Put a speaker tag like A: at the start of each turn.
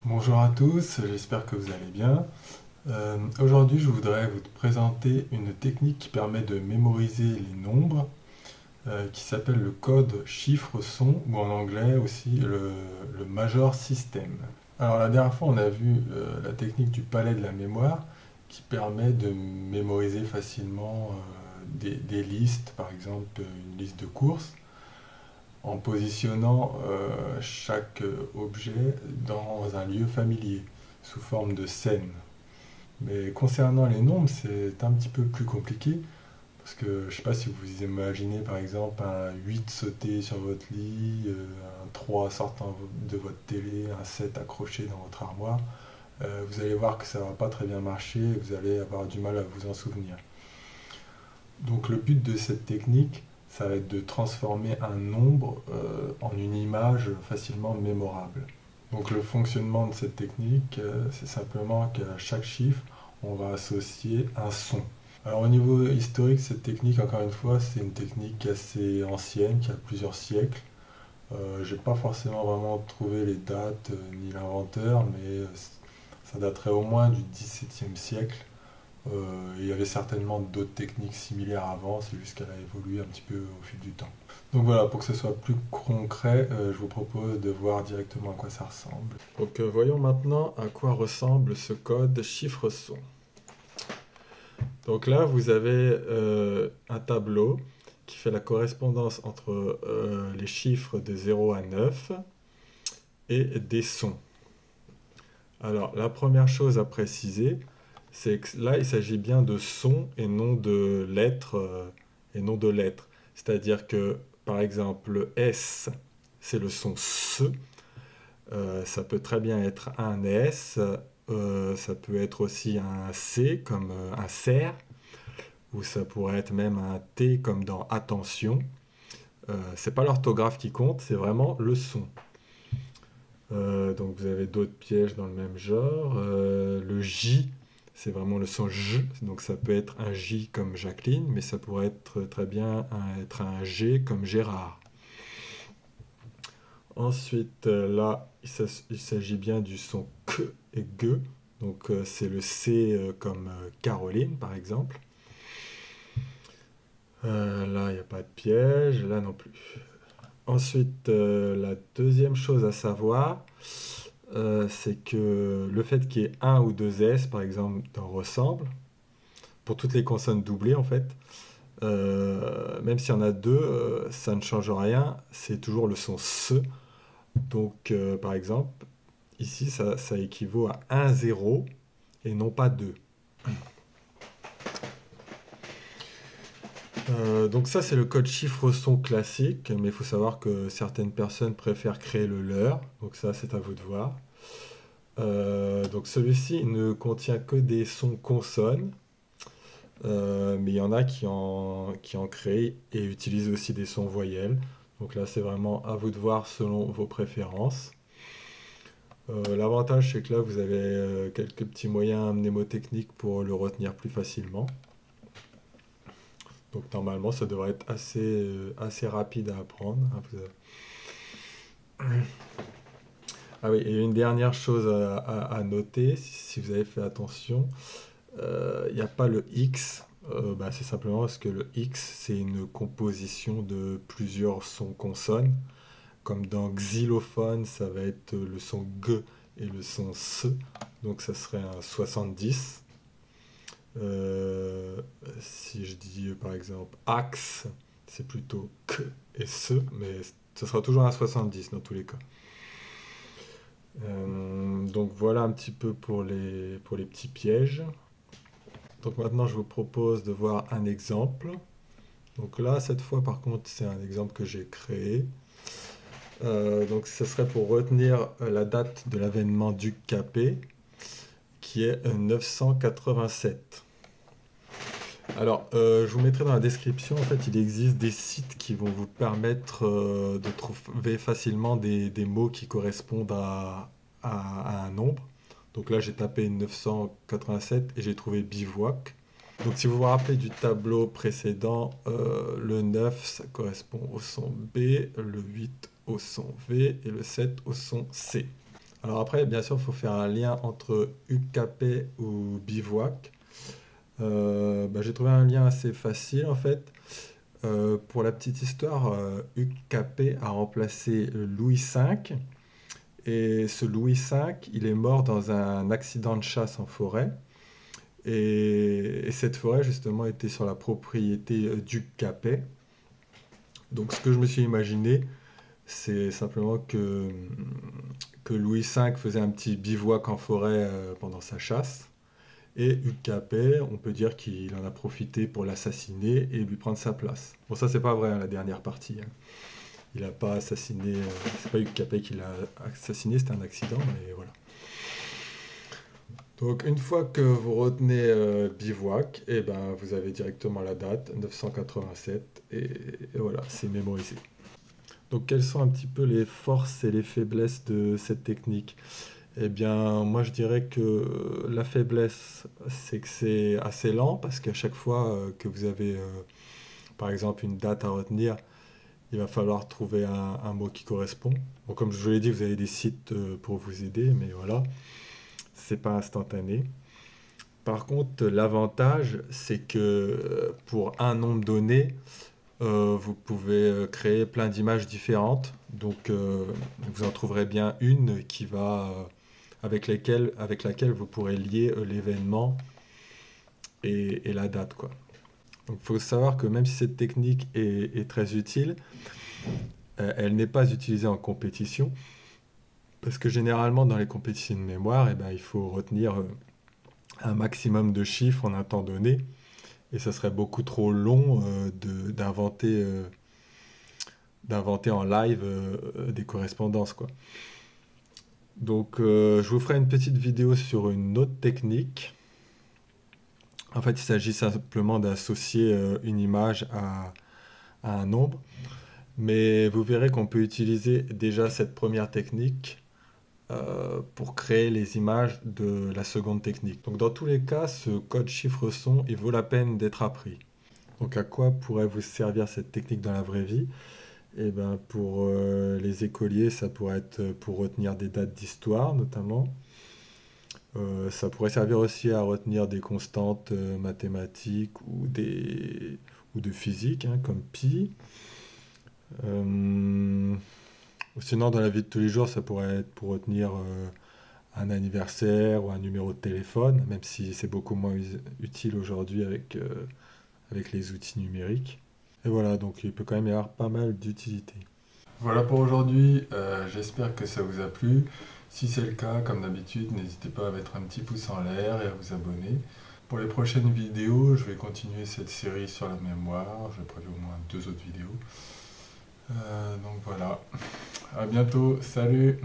A: Bonjour à tous, j'espère que vous allez bien. Aujourd'hui, je voudrais vous présenter une technique qui permet de mémoriser les nombres, qui s'appelle le code chiffre-son, ou en anglais aussi le Major System. Alors la dernière fois, on a vu la technique du palais de la mémoire, qui permet de mémoriser facilement des listes, par exemple une liste de courses, en positionnant chaque objet dans un lieu familier, sous forme de scène. Mais concernant les nombres, c'est un petit peu plus compliqué, parce que je ne sais pas si vous imaginez par exemple un 8 sauter sur votre lit, un 3 sortant de votre télé, un 7 accroché dans votre armoire. Vous allez voir que ça ne va pas très bien marcher et vous allez avoir du mal à vous en souvenir. Donc le but de cette technique, ça va être de transformer un nombre en une image facilement mémorable. Donc le fonctionnement de cette technique, c'est simplement qu'à chaque chiffre, on va associer un son. Alors au niveau historique, cette technique, encore une fois, c'est une technique assez ancienne, qui a plusieurs siècles. J'ai pas forcément vraiment trouvé les dates ni l'inventeur, mais ça daterait au moins du XVIIe siècle. Il y avait certainement d'autres techniques similaires avant, c'est juste qu'elle a évolué un petit peu au fil du temps. Donc voilà, pour que ce soit plus concret, je vous propose de voir directement à quoi ça ressemble. Donc voyons maintenant à quoi ressemble ce code chiffre-son. Donc là, vous avez un tableau qui fait la correspondance entre les chiffres de 0 à 9 et des sons. Alors, la première chose à préciser, c'est que là, il s'agit bien de sons et non de lettres. C'est-à-dire que, par exemple, le S, c'est le son S. Ça peut très bien être un S. Ça peut être aussi un C, comme un cerf. Ou ça pourrait être même un T, comme dans attention. C'est pas l'orthographe qui compte, c'est vraiment le son. Donc vous avez d'autres pièges dans le même genre. Le J, c'est vraiment le son J, donc ça peut être un J comme Jacqueline, mais ça pourrait être très bien être un G comme Gérard. Ensuite, là, il s'agit bien du son K et G, donc c'est le C comme Caroline par exemple. Là, il n'y a pas de piège, là non plus. Ensuite, la deuxième chose à savoir, c'est que le fait qu'il y ait un ou deux S, par exemple, dans ressemble, pour toutes les consonnes doublées, en fait, même s'il y en a deux, ça ne change rien, c'est toujours le son S. Donc, par exemple, ici, ça équivaut à un zéro et non pas 2. Donc ça, c'est le code chiffre-son classique, mais il faut savoir que certaines personnes préfèrent créer le leur, donc ça, c'est à vous de voir. Donc celui-ci ne contient que des sons consonnes, mais il y en a qui en créent et utilisent aussi des sons voyelles. Donc là, c'est vraiment à vous de voir selon vos préférences. L'avantage, c'est que là, vous avez quelques petits moyens mnémotechniques pour le retenir plus facilement. Donc normalement, ça devrait être assez rapide à apprendre. Ah oui, et une dernière chose à noter, si vous avez fait attention, il n'y a pas le X. C'est simplement parce que le X, c'est une composition de plusieurs sons consonnes. Comme dans xylophone, ça va être le son G et le son S. Donc ça serait un 70. Si je dis par exemple axe, c'est plutôt K et S, mais ce sera toujours un 70 dans tous les cas. Donc voilà un petit peu pour les petits pièges. Donc maintenant je vous propose de voir un exemple. Donc là cette fois par contre c'est un exemple que j'ai créé. Donc ce serait pour retenir la date de l'avènement du Capet qui est 987. Alors, je vous mettrai dans la description, en fait, il existe des sites qui vont vous permettre de trouver facilement des mots qui correspondent à un nombre. Donc là, j'ai tapé 987 et j'ai trouvé bivouac. Donc si vous vous rappelez du tableau précédent, le 9, ça correspond au son B, le 8 au son V et le 7 au son C. Alors après, bien sûr, il faut faire un lien entre UKP ou bivouac. J'ai trouvé un lien assez facile en fait. Pour la petite histoire, UKP a remplacé Louis V. Et ce Louis V, il est mort dans un accident de chasse en forêt. Et cette forêt, justement, était sur la propriété du Capet. Donc, ce que je me suis imaginé, c'est simplement que Louis V faisait un petit bivouac en forêt pendant sa chasse. Et Hugues Capet, on peut dire qu'il en a profité pour l'assassiner et lui prendre sa place. Bon, ça, c'est pas vrai, hein, la dernière partie, hein. Il n'a pas assassiné. C'est pas Hugues Capet qui l'a assassiné, c'était un accident, mais voilà. Donc une fois que vous retenez bivouac, et ben vous avez directement la date 987 et voilà, c'est mémorisé. Donc quelles sont un petit peu les forces et les faiblesses de cette technique? Eh bien moi je dirais que la faiblesse c'est que c'est assez lent parce qu'à chaque fois que vous avez par exemple une date à retenir, il va falloir trouver un mot qui correspond. Bon, comme je vous l'ai dit, vous avez des sites pour vous aider, mais voilà, c'est pas instantané. Par contre, l'avantage, c'est que pour un nombre donné, vous pouvez créer plein d'images différentes. Donc, vous en trouverez bien une qui va, avec laquelle vous pourrez lier l'événement et la date, quoi. Donc, il faut savoir que même si cette technique est très utile, elle n'est pas utilisée en compétition. Parce que généralement, dans les compétitions de mémoire, eh ben, il faut retenir un maximum de chiffres en un temps donné. Et ça serait beaucoup trop long d'inventer en live des correspondances, quoi. Donc, je vous ferai une petite vidéo sur une autre technique. En fait, il s'agit simplement d'associer une image à un nombre. Mais vous verrez qu'on peut utiliser déjà cette première technique pour créer les images de la seconde technique. Donc dans tous les cas, ce code chiffre-son, il vaut la peine d'être appris. Donc à quoi pourrait vous servir cette technique dans la vraie vie? Eh ben pour les écoliers, ça pourrait être pour retenir des dates d'histoire notamment. Ça pourrait servir aussi à retenir des constantes mathématiques ou de physique, hein, comme pi. Euh, Sinon, dans la vie de tous les jours, ça pourrait être pour retenir un anniversaire ou un numéro de téléphone, même si c'est beaucoup moins utile aujourd'hui avec les outils numériques. Et voilà, donc il peut quand même y avoir pas mal d'utilité. Voilà pour aujourd'hui, j'espère que ça vous a plu. Si c'est le cas, comme d'habitude, n'hésitez pas à mettre un petit pouce en l'air et à vous abonner. Pour les prochaines vidéos, je vais continuer cette série sur la mémoire. J'ai prévu au moins 2 autres vidéos. Donc voilà. À bientôt. Salut!